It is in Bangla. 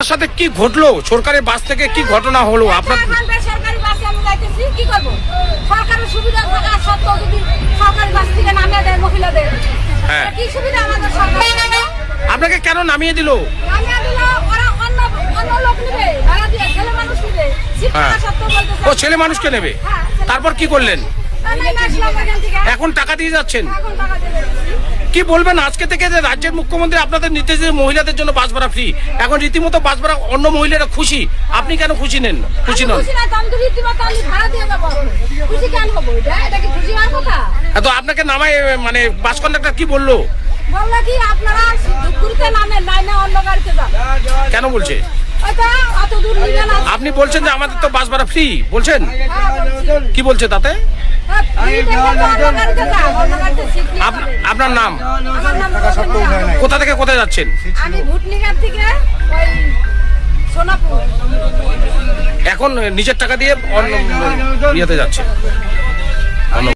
সাথে কি ঘটলো? সরকারি বাস থেকে কি ঘটনা হলো? আপনার সরকারি বাসে আমি যাইতেছি, কি করবো? সরকারের সুবিধা থাকা সত্ত্বেও যদি সরকারি বাস থেকে নামিয়ে দেয় মহিলাদের, হ্যাঁ। কি সুবিধা আমাদের সরকার? আপনাকে কেন নামিয়ে দিল? নামিয়ে দিল ওরা অন্য লোক নিবে, ভাড়া দিয়ে ছেলে মানুষ নিবে, সিট হ্যাঁ। থাকা সত্ত্বেও বলতেছে ও ছেলে মানুষকে নেবে। হ্যাঁ, তারপর কি করলেন? আমি আসলাম ওখান থেকে, এখন টাকা দিয়ে যাচ্ছেন। এখন টাকা দিয়ে দিচ্ছি। কি বলবেন আজকে থেকে যে রাজ্যের মুখ্যমন্ত্রী আপনাদের নির্দেশে মহিলাদের জন্য বাস ভাড়া ফ্রি, এখন রীতিমতো বাস ভাড়া অন্য মহিলারা খুশি, আপনি কেন খুশি নেন? খুশি আমি নন? খুশি না তো, আমি তো রীতিমতো আমি ভাড়া দিয়ে যাবো। খুশি কেন হবো? এটা কি খুশি হওয়ার কথা? তো আপনাকে নামায় মানে বাস কন্ডাক্টর কি বললো? বললো কি আপনারা ধূপগুড়িতে নামেন, লাইনে অন্য গাড়িতে যান। কেন বলছে? ওইটা অত দূর নিবে না। আপনি বলছেন যে আমাদের তো বাস ভাড়া ফ্রি বলছেন, হ্যাঁ, বলছি। কি বলছে তাতে? হ্যাঁ, ফ্রি দেখে তো অন্য গাড়িতে যান, অন্য গাড়িতে সিট নিয়ে যাবেন। আপনার নাম? আমার নাম রজনী। কোথা থেকে কোথায় যাচ্ছেন? আমি ভুটনিঘাট থেকে ওই সোনাপুর। এখন নিজের টাকা দিয়ে অন্য ইয়েতে যাচ্ছে।